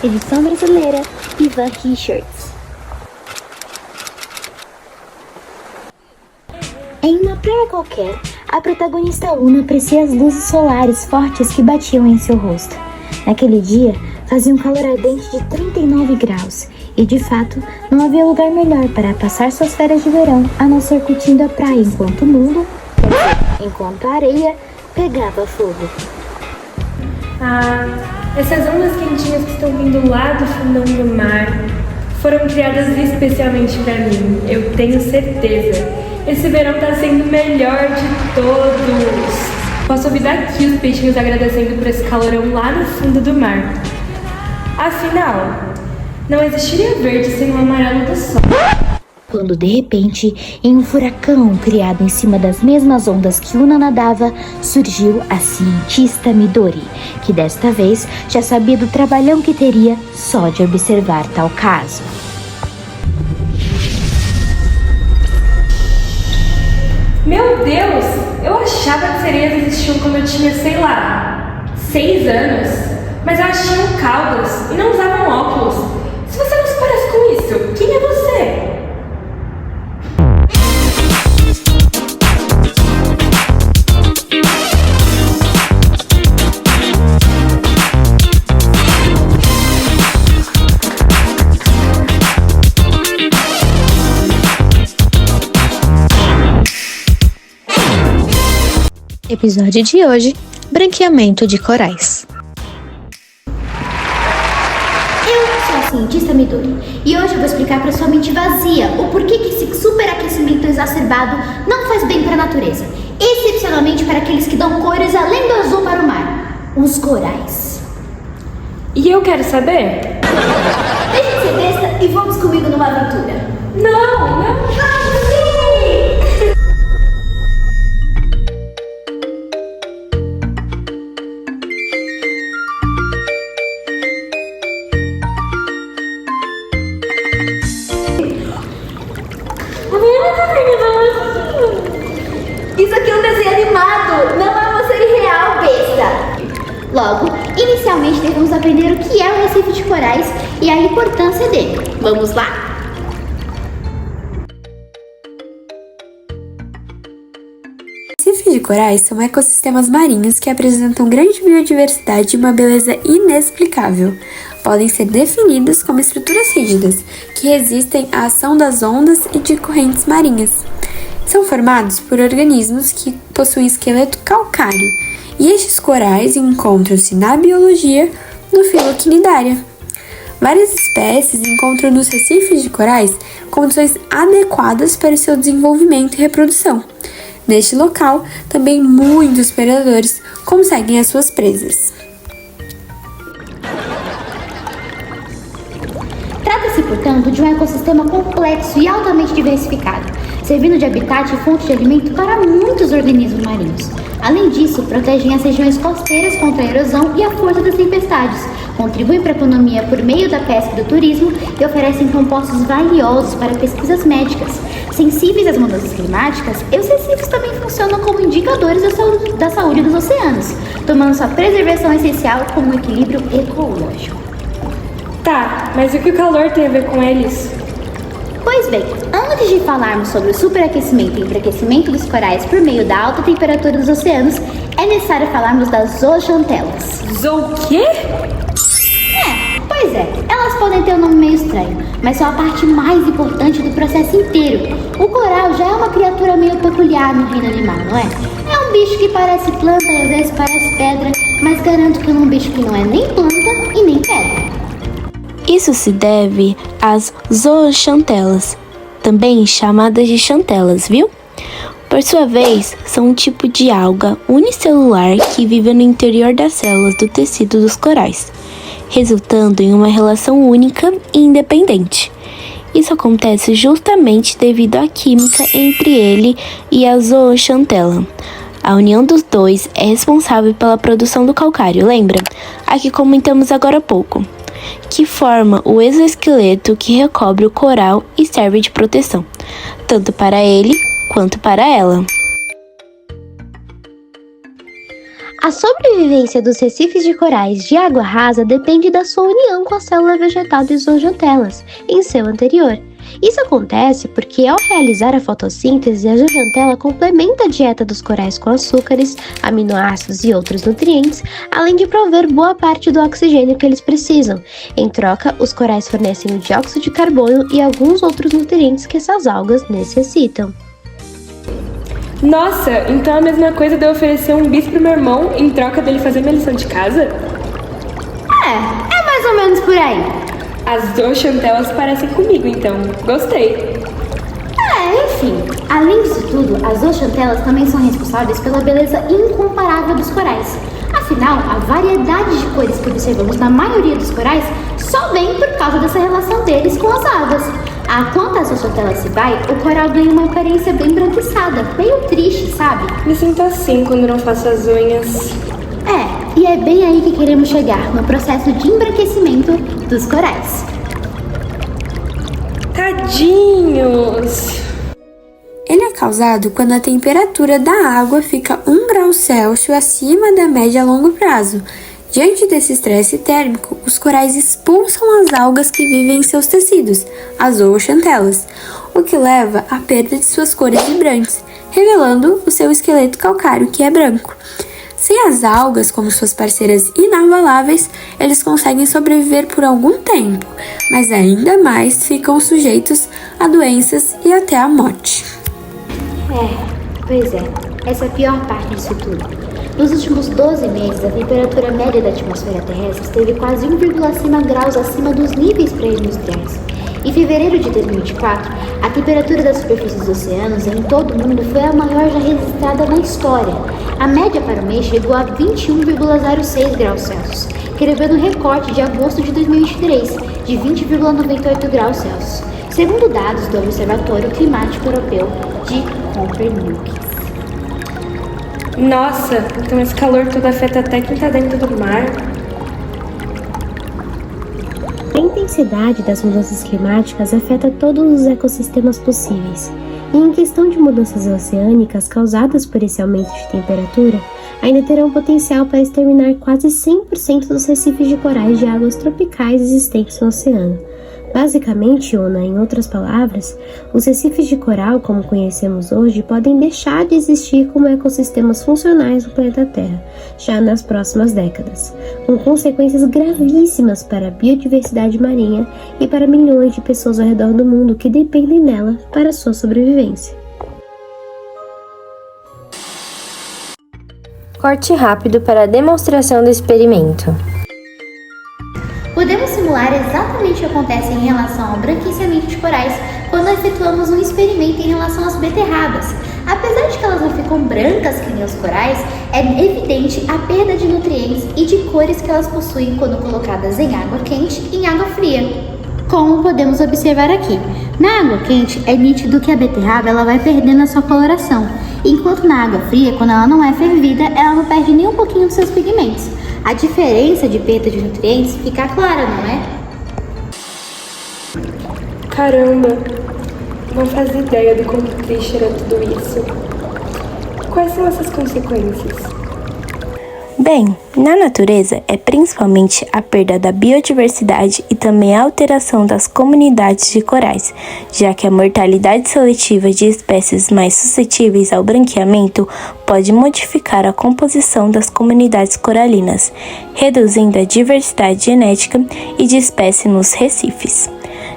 edição brasileira, Ivan Richards. Em uma praia qualquer, a protagonista Una aprecia as luzes solares fortes que batiam em seu rosto. Naquele dia, fazia um calor ardente de 39 graus e, de fato, não havia lugar melhor para passar suas férias de verão a não ser curtindo a praia enquanto o mundo, enquanto a areia, pegava fogo. Essas ondas quentinhas que estão vindo lá do fundão do mar foram criadas especialmente para mim, eu tenho certeza. Esse verão está sendo o melhor de todos. Posso ouvir daqui os peixinhos agradecendo por esse calorão lá no fundo do mar. Afinal, não existiria verde sem o amarelo do sol. Quando de repente, em um furacão criado em cima das mesmas ondas que Una nadava, surgiu a cientista Midori, que desta vez já sabia do trabalhão que teria só de observar tal caso. Meu Deus! Eu achava que sereias existiam quando eu tinha, sei lá, 6 anos. Mas elas tinham caudas e não usavam óculos. Se você não se parece com isso, quem é você? Episódio de hoje: branqueamento de corais. Eu sou a cientista Midori e hoje eu vou explicar para sua mente vazia o porquê que esse superaquecimento exacerbado não faz bem para a natureza, excepcionalmente para aqueles que dão cores além do azul para o mar, os corais. E eu quero saber? Deixa de ser besta e vamos comigo numa aventura. Não! Vamos! Isso aqui é um desenho animado, não é uma série real, besta. Logo, inicialmente devemos aprender o que é o Recife de Corais e a importância dele. Vamos lá? Recifes de corais são ecossistemas marinhos que apresentam grande biodiversidade e uma beleza inexplicável. Podem ser definidos como estruturas rígidas, que resistem à ação das ondas e de correntes marinhas. São formados por organismos que possuem esqueleto calcário, e estes corais encontram-se na biologia no filo Cnidaria. Várias espécies encontram nos recifes de corais condições adequadas para o seu desenvolvimento e reprodução. Neste local, também muitos predadores conseguem as suas presas. Trata-se, portanto, de um ecossistema complexo e altamente diversificado, servindo de habitat e fonte de alimento para muitos organismos marinhos. Além disso, protegem as regiões costeiras contra a erosão e a força das tempestades, contribuem para a economia por meio da pesca e do turismo e oferecem compostos valiosos para pesquisas médicas. Sensíveis às mudanças climáticas, os recifes também funcionam como indicadores da saúde dos oceanos, tornando sua preservação essencial como um equilíbrio ecológico. Tá, mas o que o calor tem a ver com eles? Pois bem, antes de falarmos sobre o superaquecimento e enfraquecimento dos corais por meio da alta temperatura dos oceanos, é necessário falarmos das zooxantelas. Quê? Pois é, elas podem ter um nome meio estranho, mas são a parte mais importante do processo inteiro. O coral já é uma criatura meio peculiar no reino animal, não é? É um bicho que parece planta e às vezes parece pedra, mas garanto que é um bicho que não é nem planta e nem pedra. Isso se deve às zooxantelas, também chamadas de xantelas, viu? Por sua vez, são um tipo de alga unicelular que vive no interior das células do tecido dos corais, resultando em uma relação única e independente. Isso acontece justamente devido à química entre ele e a zooxantela. A união dos dois é responsável pela produção do calcário, lembra? A que comentamos agora há pouco, que forma o exoesqueleto que recobre o coral e serve de proteção, tanto para ele quanto para ela. A sobrevivência dos recifes de corais de água rasa depende da sua união com a célula vegetal dos zooxantelas em seu anterior. Isso acontece porque, ao realizar a fotossíntese, a zooxantela complementa a dieta dos corais com açúcares, aminoácidos e outros nutrientes, além de prover boa parte do oxigênio que eles precisam. Em troca, os corais fornecem o dióxido de carbono e alguns outros nutrientes que essas algas necessitam. Nossa, então é a mesma coisa de eu oferecer um bis pro meu irmão em troca dele fazer minha lição de casa? É mais ou menos por aí. As zooxantelas parecem comigo, então. Gostei. Enfim, além disso tudo, as zooxantelas também são responsáveis pela beleza incomparável dos corais. Afinal, a variedade de cores que observamos na maioria dos corais só vem por causa dessa relação deles com as algas. Quando a zooxantela se vai, o coral ganha uma aparência bem branquiçada, meio triste, sabe? Me sinto assim quando não faço as unhas. E é bem aí que queremos chegar, no processo de embranquecimento dos corais. Tadinhos! Ele é causado quando a temperatura da água fica 1 grau Celsius acima da média a longo prazo. Diante desse estresse térmico, os corais expulsam as algas que vivem em seus tecidos, as zooxantelas, o que leva à perda de suas cores vibrantes, revelando o seu esqueleto calcário, que é branco. Sem as algas como suas parceiras inabaláveis, eles conseguem sobreviver por algum tempo, mas ainda mais ficam sujeitos a doenças e até à morte. Pois é, essa é a pior parte disso tudo. Nos últimos 12 meses, a temperatura média da atmosfera terrestre esteve quase 1,5 graus acima dos níveis pré-industriais. Em fevereiro de 2024, a temperatura da superfície dos oceanos em todo o mundo foi a maior já registrada na história. A média para o mês chegou a 21,06 graus Celsius, quebrando o recorde de agosto de 2023, de 20,98 graus Celsius, segundo dados do Observatório Climático Europeu de Copernicus. Nossa, então esse calor todo afeta até quem tá dentro do mar. A intensidade das mudanças climáticas afeta todos os ecossistemas possíveis. E em questão de mudanças oceânicas causadas por esse aumento de temperatura, ainda terão potencial para exterminar quase 100% dos recifes de corais de águas tropicais existentes no oceano. Basicamente, Una, em outras palavras, os recifes de coral, como conhecemos hoje, podem deixar de existir como ecossistemas funcionais do planeta Terra, já nas próximas décadas, com consequências gravíssimas para a biodiversidade marinha e para milhões de pessoas ao redor do mundo que dependem dela para sua sobrevivência. Corte rápido para a demonstração do experimento. Podemos simular exatamente o que acontece em relação ao branqueamento de corais quando efetuamos um experimento em relação às beterrabas. Apesar de que elas não ficam brancas que nem os corais, é evidente a perda de nutrientes e de cores que elas possuem quando colocadas em água quente e em água fria. Como podemos observar aqui, na água quente é nítido que a beterraba ela vai perdendo a sua coloração, enquanto na água fria, quando ela não é fervida, ela não perde nem um pouquinho dos seus pigmentos. A diferença de perda de nutrientes fica clara, não é? Caramba, não fazia ideia do quanto triste era tudo isso. Quais são essas consequências? Bem, na natureza é principalmente a perda da biodiversidade e também a alteração das comunidades de corais, já que a mortalidade seletiva de espécies mais suscetíveis ao branqueamento pode modificar a composição das comunidades coralinas, reduzindo a diversidade genética e de espécies nos recifes.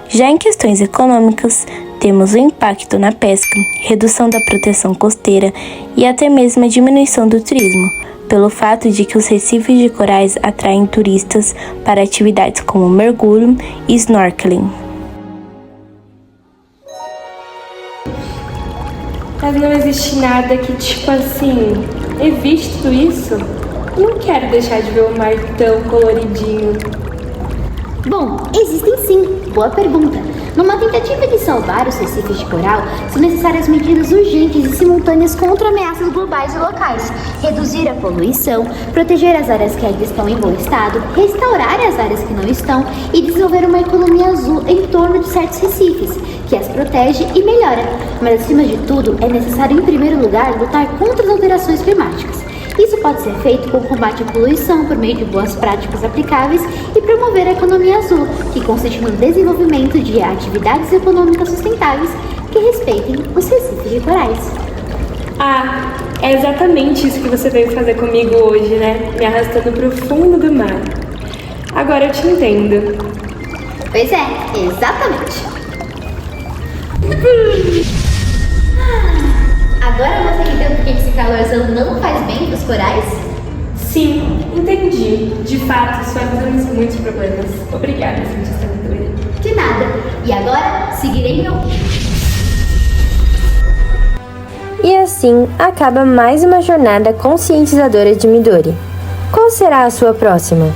Já em questões econômicas, temos o impacto na pesca, redução da proteção costeira e até mesmo a diminuição do turismo, pelo fato de que os recifes de corais atraem turistas para atividades como mergulho e snorkeling. Mas não existe nada que, tipo assim, evite tudo isso? Não quero deixar de ver o mar tão coloridinho. Bom, existem sim. Boa pergunta. Numa tentativa de salvar os recifes de coral, são necessárias medidas urgentes e simultâneas contra ameaças globais e locais, reduzir a poluição, proteger as áreas que ainda estão em bom estado, restaurar as áreas que não estão e desenvolver uma economia azul em torno de certos recifes, que as protege e melhora. Mas, acima de tudo, é necessário, em primeiro lugar, lutar contra as alterações climáticas. Isso pode ser feito com o combate à poluição por meio de boas práticas aplicáveis e promover a economia azul, que consiste no desenvolvimento de atividades econômicas sustentáveis que respeitem os recifes de corais. Ah, é exatamente isso que você veio fazer comigo hoje, né? Me arrastando pro fundo do mar. Agora eu te entendo. Pois é, exatamente. Agora você entendeu por que esse calorzão não faz bem pros corais? Sim, entendi. De fato, solucionamos muitos problemas. Obrigada, cientista Midori. De nada. E agora, seguirei meu... E assim acaba mais uma jornada conscientizadora de Midori. Qual será a sua próxima?